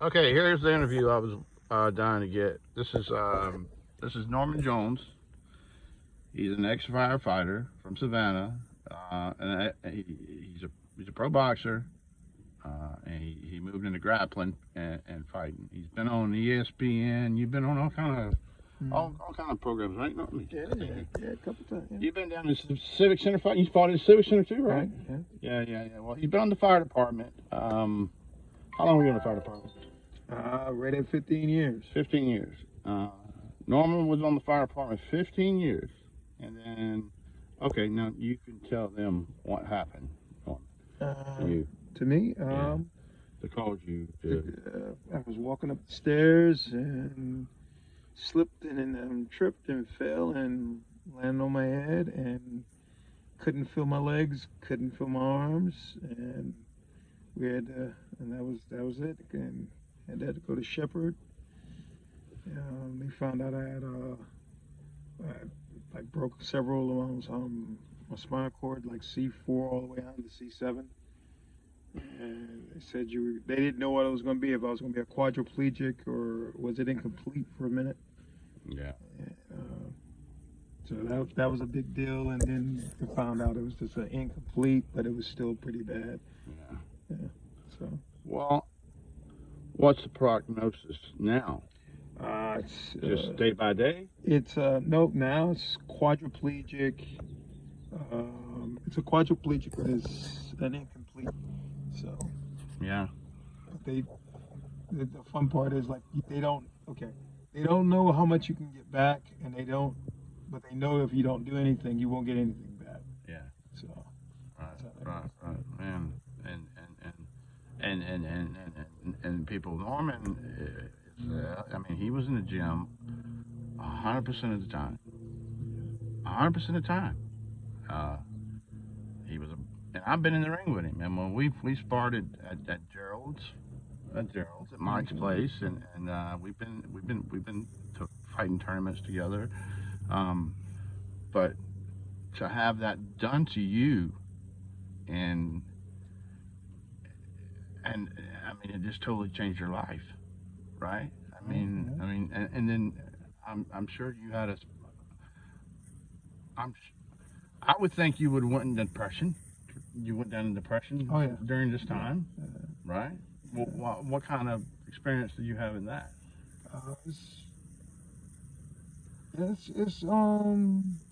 Okay, here's the interview I was dying to get. This is Norman Jones. He's an ex-firefighter from Savannah, he's a pro boxer, and he moved into grappling and fighting. He's been on ESPN. You've been on all kind of all kind of programs, right? No, Yeah, a couple times. Yeah. You've been down to the Civic Center fight. You fought at the Civic Center too, right? Yeah. Well, he's been on the fire department. How long were you in the fire department? Right at 15 years. 15 years. Norman was on the fire department 15 years. And then, okay, now you can tell them what happened to you. To me, They called you to... I was walking up the stairs and slipped and tripped and fell and landed on my head and couldn't feel my legs, couldn't feel my arms, and we had to, and that was it. And I had to go to Shepherd. They found out I broke several of my spinal cord, like C4 all the way down to C7. And they said they didn't know what it was going to be, if I was going to be a quadriplegic or was it incomplete for a minute. Yeah. And, so that was a big deal, and then we found out it was just an incomplete, but it was still pretty bad. Yeah. So. Well, what's the prognosis now? It's just day by day. It's no, now it's quadriplegic. It's a quadriplegic, but it's an incomplete. So. Yeah. The fun part is like they don't know how much you can get back, and but they know if you don't do anything, you won't get anything back. Yeah. So. Right, man, and people. Norman, I mean, he was in the gym 100% of the time. 100% of the time. He was and I've been in the ring with him. And when we sparred at Gerald's, at Mike's place, and we've been to fighting tournaments together. But to have that done to you, and I mean, it just totally changed your life, right? And then I'm sure you had I would think you would have went in depression. You went down in depression during this time, right? What kind of experience did you have in that? It's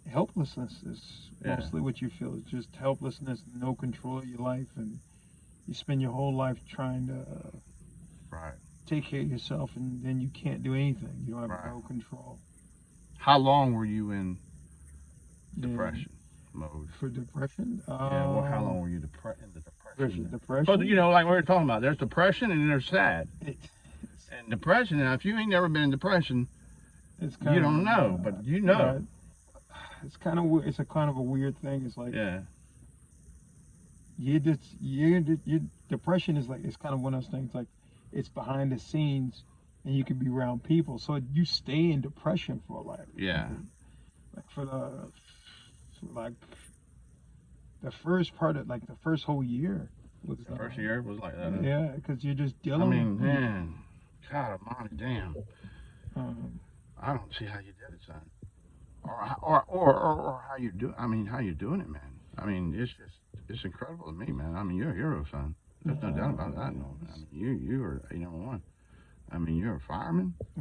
helplessness is mostly what you feel. It's just helplessness, no control of your life, and you spend your whole life trying to take care of yourself, and then you can't do anything. You don't have no control. How long were you in depression mode? For depression? Well, how long were you in the depression? Depression? But, like we were talking about, there's depression and there's sad. And depression, now if you ain't never been in depression, you don't know, but you know. It's kind of it's a kind of a weird thing. It's like your depression is like, it's kind of one of those things, like it's behind the scenes and you can be around people, so you stay in depression for a while. Like the first part of the first whole year was the first year was like that. Yeah, because you're just dealing. I mean, man, God Almighty, damn. I don't see how you did it, son. Or how you do. I mean, how you doing it, man. I mean, it's incredible to me, man. I mean, you're a hero, son. There's no doubt about that. No, I mean, you are number one. I mean, you're a fireman. I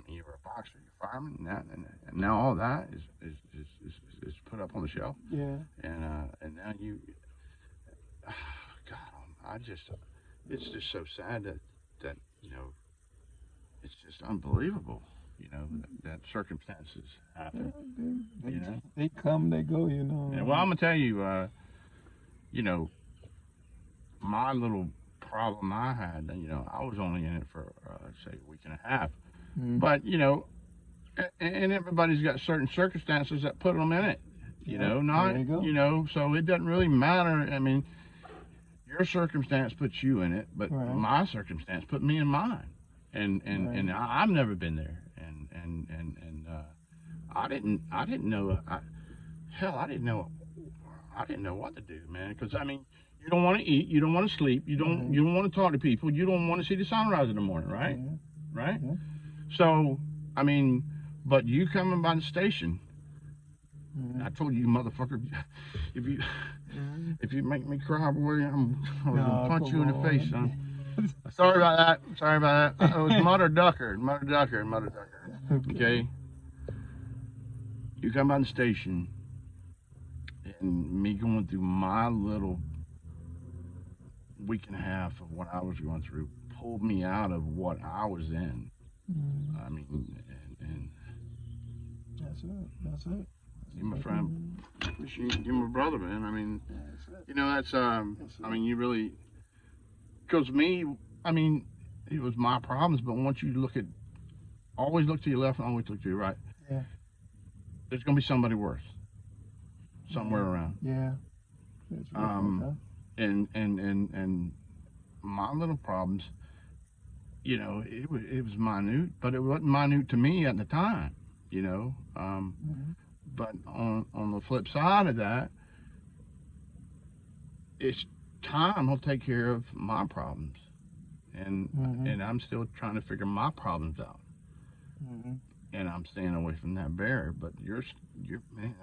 mean, you were a boxer, you're a fireman, and now all that is put up on the shelf. Yeah. And now you, God, it's just so sad that it's just unbelievable, that circumstances happen. They come, they go, Yeah, well, I'm gonna tell you, my little problem I had, I was only in it for say a week and a half. But and everybody's got certain circumstances that put them in it. So it doesn't really matter. I mean, your circumstance puts you in it, but my circumstance put me in mine. And I've never been there, and I didn't know. I didn't know what to do, man. Because I mean, You don't want to eat. You don't want to sleep. You don't want to talk to people. You don't want to see the sunrise in the morning, right? Yeah. Right. Yeah. So, I mean, but you coming by the station. Mm-hmm. I told you, motherfucker, if you make me cry, boy, I'm gonna punch you in the face, son. Sorry about that. Sorry about that. It was Mother Ducker. Okay. You come by the station, and me going through my little week and a half of what I was going through pulled me out of what I was in. I mean, and that's it. That's it. You're my friend. You're my brother, man. I mean, you know, that's I mean, you really, because me, I mean, it was my problems, but once you look at, always look to your left and always look to your right. Yeah. There's gonna be somebody worse, somewhere around. Yeah. And my little problems, you know, it was minute, but it wasn't minute to me at the time, you know. But on the flip side of that, it's time will take care of my problems, and I'm still trying to figure my problems out, and I'm staying away from that bear. But you're man,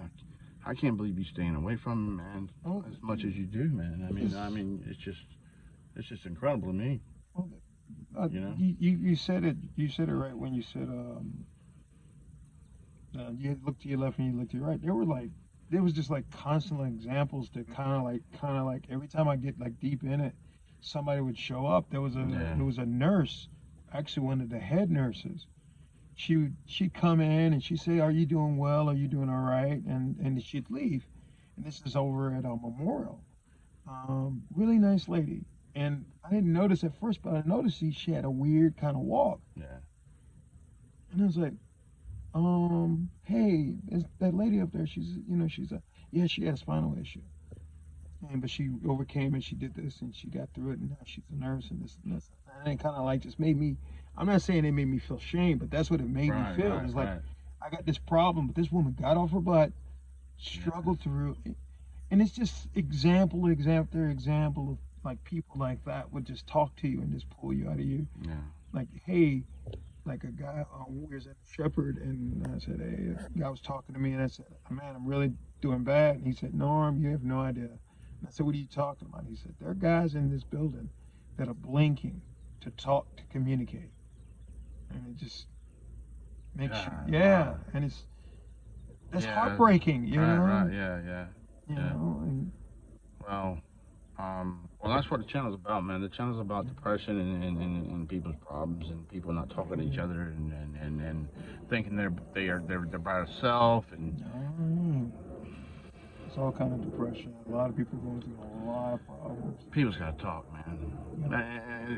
I can't believe you staying away from him, man, as much as you do, man. I mean, it's just incredible to me. You know, you said it right when you said you look to your left and you look to your right. There was just like constant examples that kind of like every time I get like deep in it, somebody would show up. There was a nurse, actually one of the head nurses. She'd come in and she'd say, "Are you doing well? Are you doing all right?" And she'd leave. And this is over at a memorial. Really nice lady. And I didn't notice at first, but I noticed she had a weird kind of walk. Yeah. And I was like, hey, is that lady up there? She had a spinal issue. But she overcame it. She did this and she got through it. And now she's a nurse and this and this. And it kind of like just made me, I'm not saying it made me feel shame, but that's what it made me feel. It's like, I got this problem, but this woman got off her butt, struggled through it. And it's just example of like people like that would just talk to you and just pull you out of you. Yeah. Like, hey, like a guy was at Shepherd, and I said, hey, a guy was talking to me, and I said, man, I'm really doing bad. And he said, Norm, you have no idea. And I said, what are you talking about? He said, there are guys in this building that are blinking to talk, to communicate. And it just makes you, and that's heartbreaking, you know? Right, yeah. You know, and well, that's what the channel's about, man. The channel's about depression and people's problems and people not talking to each other and thinking they're by themselves and it's all kind of depression. A lot of people going through a lot of problems. People's got to talk, man.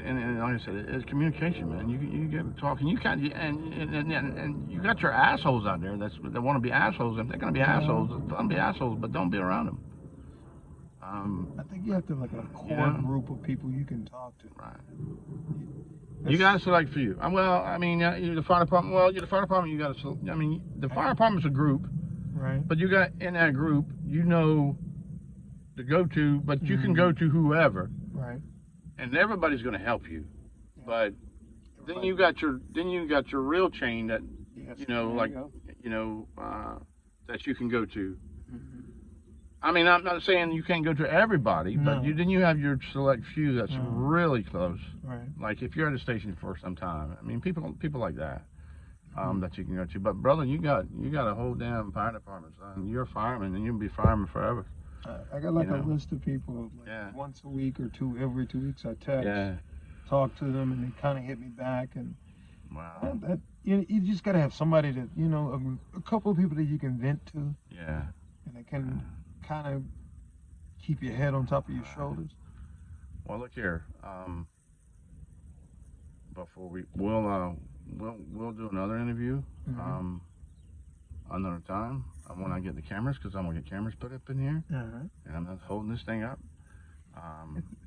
And like I said, it's communication, man. You got to talk, and you can't, and you got your assholes out there that want to be assholes. If they're gonna be assholes, let them be assholes, but don't be around them. I think you have to have like a core group of people you can talk to. Right. You got to select for you. Well, I mean, the fire department. Well, the fire department. You got to. I mean, the fire department's a group. Right. But you got in that group, you know, to go to, but you can go to whoever. Right. And everybody's going to help you. Yeah. But then you got your real chain that that you can go to. I mean, I'm not saying you can't go to everybody, but then you have your select few that's really close. Right. Like if you're at a station for some time, I mean, people like that that you can go to. But brother, you got a whole damn fire department, son. You're a fireman, and you'll be fireman forever. I got like a list of people. Once a week or every 2 weeks, I text, talk to them, and they kind of hit me back. And you just got to have somebody that a couple of people that you can vent to. Yeah. And they can kind of keep your head on top of your shoulders. Well, look here. Before we'll do another interview another time when I get the cameras, because I'm gonna get cameras put up in here, and I'm not holding this thing up.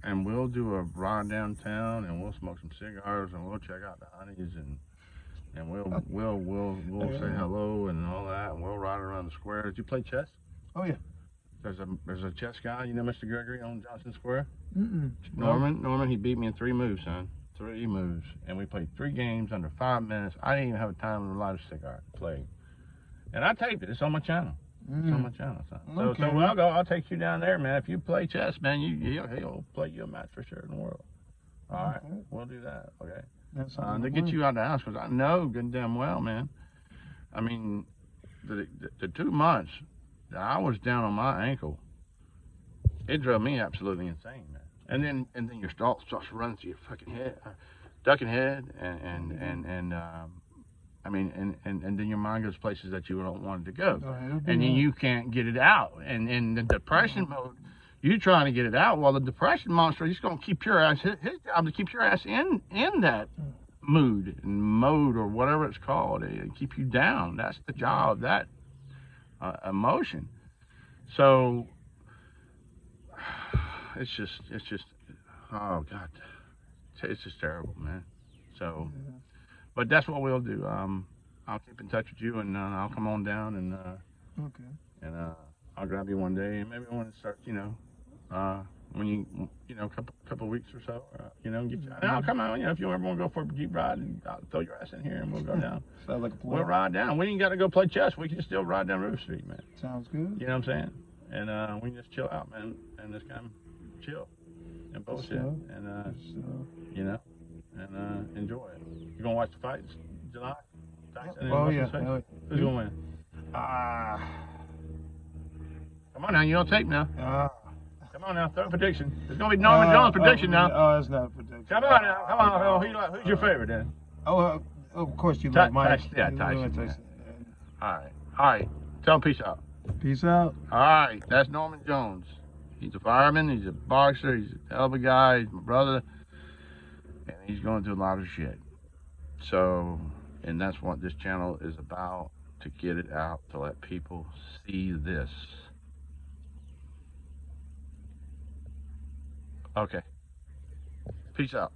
And we'll do a ride downtown, and we'll smoke some cigars, and we'll check out the honeys, and we'll say hello and all that, and we'll ride around the square. Did you play chess? Oh yeah. there's a chess guy, you know, Mr. Gregory on Johnson Square. Mm-mm. Norman, he beat me in 3 moves, son. 3 moves, and we played 3 games under 5 minutes. I didn't even have time to light a cigar. Played, and I taped it. It's on my channel. It's on my channel, son. Okay. So I'll take you down there, man. If you play chess, man, he'll play you a match for sure in the world. All right, we'll do that. Okay. That's To get you out of the house, because I know good and damn well, man. I mean, the 2 months that I was down on my ankle, it drove me absolutely insane, man. And then your thoughts starts running through your fucking head, ducking head, and then your mind goes places that you don't want it to go, and then you can't get it out, and in the depression mode, you trying to get it out. Well, the depression monster, he's gonna keep your ass. His job is to keep your ass in that mood and mode or whatever it's called, keep you down. That's the job of that emotion. So it's just oh god, it's just terrible, man. So but that's what we'll do. I'll keep in touch with you, and I'll come on down, and and I'll grab you one day, and maybe I want to start, when you know, couple weeks or so, get you. And I'll come out, if you ever want to go for a Jeep ride, and I'll throw your ass in here, and we'll go down. Sounds like a plan. We'll ride down. We ain't got to go play chess. We can still ride down River Street, man. Sounds good. You know what I'm saying? And we can just chill out, man, and just kind of chill and bullshit, and and enjoy it. You gonna watch the fights July? Oh yeah. Who's gonna win? Come on now, you on tape now. Come on now, throw a prediction. It's gonna be Norman Jones' prediction now. Oh, that's not a prediction. Come on now, come on. Who's your favorite then? Oh, of course you love Mike. Tyson. All right. Tell him peace out. Peace out. All right, that's Norman Jones. He's a fireman. He's a boxer. He's a hell of a guy. He's my brother, and he's going through a lot of shit. So, and that's what this channel is about, to get it out, to let people see this. Okay. Peace out.